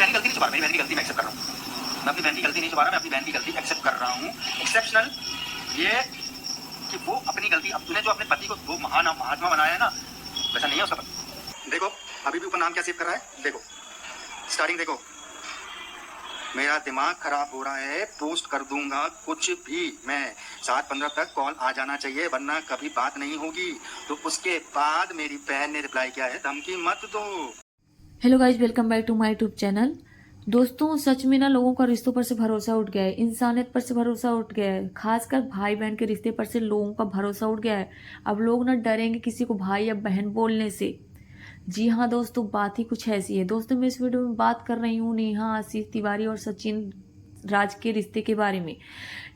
बहन की गलती नहीं छुपा रहा, मेरी बहन की गलती मैं एक्सेप्ट कर रहा हूँ। मैं अपनी बहन की गलती नहीं छुपा रहा, मैं अपनी बहन की गलती एक्सेप्ट कर रहा हूँ। एक्सेप्शनल ये कि वो अपनी गलती, अब तूने जो अपने पति को वो महात्मा बनाया है ना, वैसा नहीं है उसका पति। देखो अभी भी ऊपर नाम क्या सेव कर रहा है, देखो स्टार्टिंग देखो, मेरा दिमाग खराब हो रहा है, पोस्ट कर दूंगा कुछ भी मैं, 7:15 तक कॉल आ जाना चाहिए वरना कभी बात नहीं होगी। तो उसके बाद मेरी बहन ने रिप्लाई किया है, धमकी मत दो। Hello guys, welcome back to my YouTube channel. दोस्तों, सच में ना लोगों का रिश्तों पर से भरोसा उठ गया है, इंसानियत पर से भरोसा उठ गया है, खासकर भाई बहन के रिश्ते पर से लोगों का भरोसा उठ गया है। अब लोग ना डरेंगे किसी को भाई या बहन बोलने से। जी हाँ दोस्तों, बात ही कुछ ऐसी है। दोस्तों, मैं इस वीडियो में बात कर रही हूँ नेहा आशीष तिवारी और सचिन राज के रिश्ते के बारे में,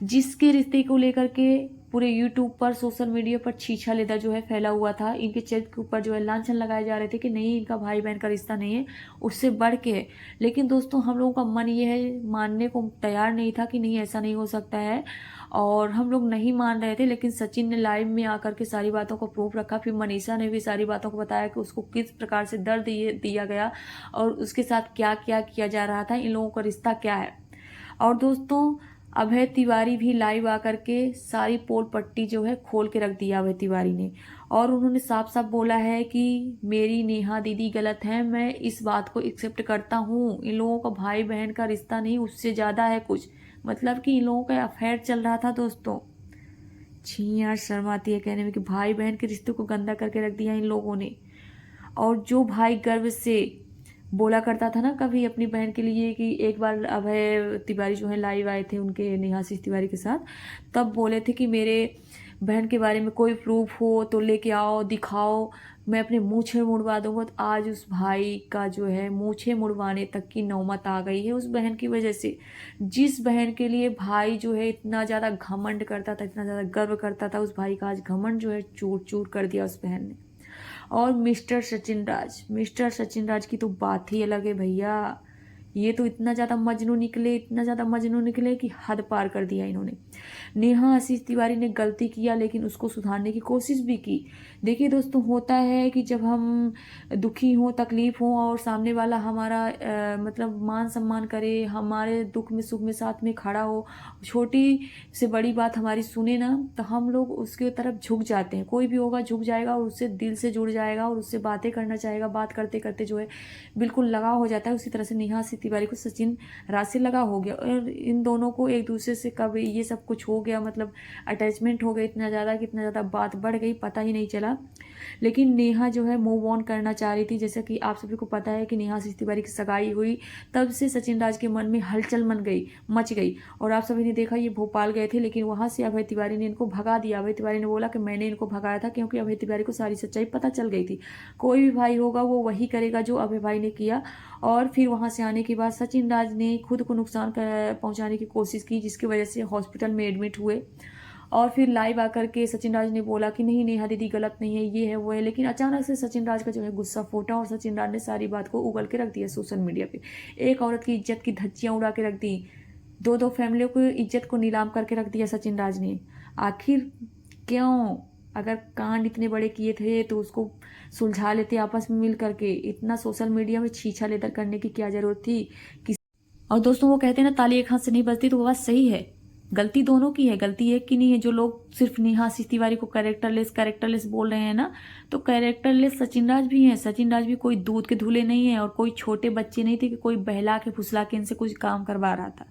जिसके रिश्ते को लेकर के पूरे यूट्यूब पर, सोशल मीडिया पर छीछा लेदा जो है फैला हुआ था। इनके चरित्र के ऊपर जो है लांछन लगाए जा रहे थे कि नहीं, इनका भाई बहन का रिश्ता नहीं है, उससे बढ़ के है। लेकिन दोस्तों, हम लोगों का मन ये है, मानने को तैयार नहीं था कि नहीं, ऐसा नहीं हो सकता है। और हम लोग नहीं मान रहे थे, लेकिन सचिन ने लाइव में आकर के सारी बातों को प्रूफ रखा। फिर मनीषा ने भी सारी बातों को बताया कि उसको किस प्रकार से दर्द दिया गया और उसके साथ क्या क्या किया जा रहा था, इन लोगों का रिश्ता क्या है। और दोस्तों, अभय तिवारी भी लाइव आकर के सारी पोल पट्टी जो है खोल के रख दिया अभय तिवारी ने। और उन्होंने साफ साफ बोला है कि मेरी नेहा दीदी गलत है, मैं इस बात को एक्सेप्ट करता हूँ, इन लोगों का भाई बहन का रिश्ता नहीं, उससे ज़्यादा है कुछ। मतलब कि इन लोगों का अफेयर चल रहा था दोस्तों। छी यार, शर्म आती है कहने में कि भाई बहन के रिश्ते को गंदा करके रख दिया इन लोगों ने। और जो भाई गर्व से बोला करता था ना कभी अपनी बहन के लिए, कि एक बार अभय तिवारी जो है लाइव आए थे उनके नेहा आशीष तिवारी के साथ, तब बोले थे कि मेरे बहन के बारे में कोई प्रूफ हो तो लेके आओ, दिखाओ, मैं अपने मूछें मुड़वा दूंगा। तो आज उस भाई का जो है मूछें मुड़वाने तक की नौबत आ गई है उस बहन की वजह से। जिस बहन के लिए भाई जो है इतना ज़्यादा घमंड करता था, इतना ज़्यादा गर्व करता था, उस भाई का आज घमंड जो है चूर चूर कर दिया उस बहन ने। और मिस्टर सचिन राज की तो बात ही अलग है भैया। ये तो इतना ज़्यादा मजनू निकले, इतना ज़्यादा मजनू निकले कि हद पार कर दिया इन्होंने। नेहा आशीष तिवारी ने गलती किया, लेकिन उसको सुधारने की कोशिश भी की। देखिए दोस्तों, होता है कि जब हम दुखी हों, तकलीफ हों और सामने वाला हमारा मतलब मान सम्मान करे, हमारे दुख में सुख में साथ में खड़ा हो, छोटी से बड़ी बात हमारी सुने ना, तो हम लोग उसके तरफ झुक जाते हैं। कोई भी होगा झुक जाएगा और उससे दिल से जुड़ जाएगा और उससे बातें करना चाहेगा। बात करते करते जो है बिल्कुल लगाव हो जाता है। उसी तरह से नेहा आशीष तिवारी को सचिन राज से लगाव हो गया और इन दोनों को एक दूसरे से कब ये सब कुछ हो गया, मतलब अटैचमेंट हो गया इतना ज़्यादा कि इतना ज़्यादा बात बढ़ गई, पता ही नहीं चला। लेकिन नेहा जो है मूव ऑन करना चाह रही थी। जैसा कि आप सभी को पता है कि नेहा आशीष तिवारी की सगाई हुई, तब से सचिन राज के मन में हलचल मच गई। और आप सभी ने देखा, ये भोपाल गए थे, लेकिन वहाँ से अभय तिवारी ने इनको भगा दिया। अभय तिवारी ने बोला कि मैंने इनको भगाया था, क्योंकि अभय तिवारी को सारी सच्चाई पता चल गई थी। कोई भी भाई होगा वो वही करेगा जो अभय भाई ने किया। और फिर वहाँ से आने के बाद सचिन राज ने खुद को नुकसान पहुँचाने की कोशिश की, जिसकी वजह से हॉस्पिटल में एडमिट हुए। और फिर लाइव आकर के सचिन राज ने बोला कि नहीं, नेहा दीदी गलत नहीं है, ये है वो है। लेकिन अचानक से सचिन राज का जो है गुस्सा फूटा और सचिन राज ने सारी बात को उगल के रख दिया सोशल मीडिया पे। एक औरत की इज्जत की धज्जियां उड़ा के रख दी, दो फैमिलियों की इज्जत को नीलाम करके रख दिया सचिन राज ने। आखिर क्यों? अगर कांड इतने बड़े किए थे तो उसको सुलझा लेते आपस में मिल करके, इतना सोशल मीडिया में छीछा लेदर करने की क्या जरूरत थी। और दोस्तों, वो कहते हैं ना, ताली एक हाथ से नहीं बजती, तो वो बात सही है। गलती दोनों की है, गलती एक की नहीं है। जो लोग सिर्फ नेहा आशीष तिवारी को कैरेक्टरलेस बोल रहे हैं ना, तो कैरेक्टरलेस सचिन राज भी हैं। सचिन राज भी कोई दूध के धुले नहीं है और कोई छोटे बच्चे नहीं थे कि कोई बहला के फुसला के इनसे कुछ काम करवा रहा था।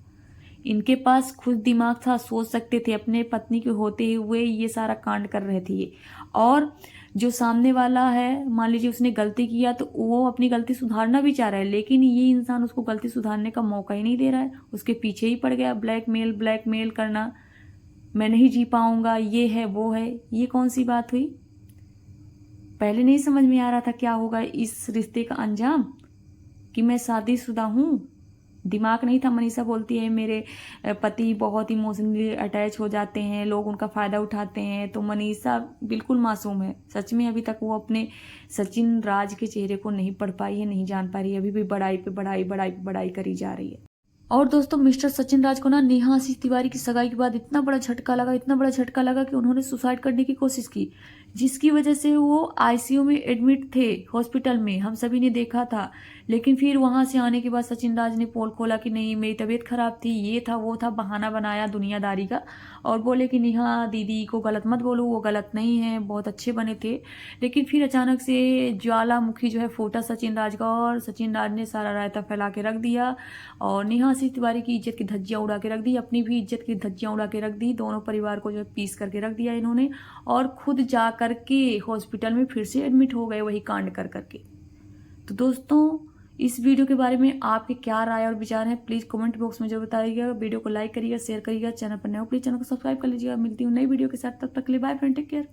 इनके पास खुद दिमाग था, सोच सकते थे, अपने पत्नी के होते हुए ये सारा कांड कर रहे थे ये। और जो सामने वाला है, मान लीजिए उसने गलती किया तो वो अपनी गलती सुधारना भी चाह रहा है, लेकिन ये इंसान उसको गलती सुधारने का मौका ही नहीं दे रहा है, उसके पीछे ही पड़ गया। ब्लैकमेल करना, मैं नहीं जी पाऊंगा, ये है वो है। ये कौन सी बात हुई? पहले नहीं समझ में आ रहा था क्या होगा इस रिश्ते का अंजाम, कि मैं शादीशुदा हूँ। दिमाग नहीं था। मनीषा बोलती है मेरे पति बहुत इमोशनली अटैच हो जाते हैं, लोग उनका फ़ायदा उठाते हैं। तो मनीषा बिल्कुल मासूम है सच में। अभी तक वो अपने सचिन राज के चेहरे को नहीं पढ़ पाई है, नहीं जान पा रही है। अभी भी बड़ाई पे बड़ाई करी जा रही है। और दोस्तों, मिस्टर सचिन राज को ना नेहा आशीष तिवारी की सगाई के बाद इतना बड़ा झटका लगा कि उन्होंने सुसाइड करने की कोशिश की। जिसकी वजह से वो आईसीयू में एडमिट थे हॉस्पिटल में, हम सभी ने देखा था। लेकिन फिर वहाँ से आने के बाद सचिन राज ने पोल खोला कि नहीं मेरी तबीयत खराब थी, ये था वो था, बहाना बनाया दुनियादारी का और बोले कि नेहा दीदी को गलत मत बोलो, वो गलत नहीं है, बहुत अच्छे बने थे। लेकिन फिर अचानक से ज्वालामुखी जो है फूटा सचिन राज का और सचिन राज ने सारा रायता फैला के रख दिया और नेहा सिंह तिवारी की इज्जत की धज्जियाँ उड़ा के रख दी, अपनी भी इज्जत की धज्जियाँ उड़ा के रख दी। दोनों परिवार को जो है पीस करके रख दिया इन्होंने और खुद जा करके हॉस्पिटल में फिर से एडमिट हो गए वही कांड कर करके। तो दोस्तों इस वीडियो के बारे में आपके क्या राय और विचार हैं प्लीज़ कमेंट बॉक्स में जरूर बताइएगा। वीडियो को लाइक करिएगा, शेयर करिएगा, चैनल पर नए हो प्लीज़ चैनल को सब्सक्राइब कर लीजिएगा। मिलती हूँ नई वीडियो के साथ, तब तक के लिए बाय फ्रेंड, टेक केयर।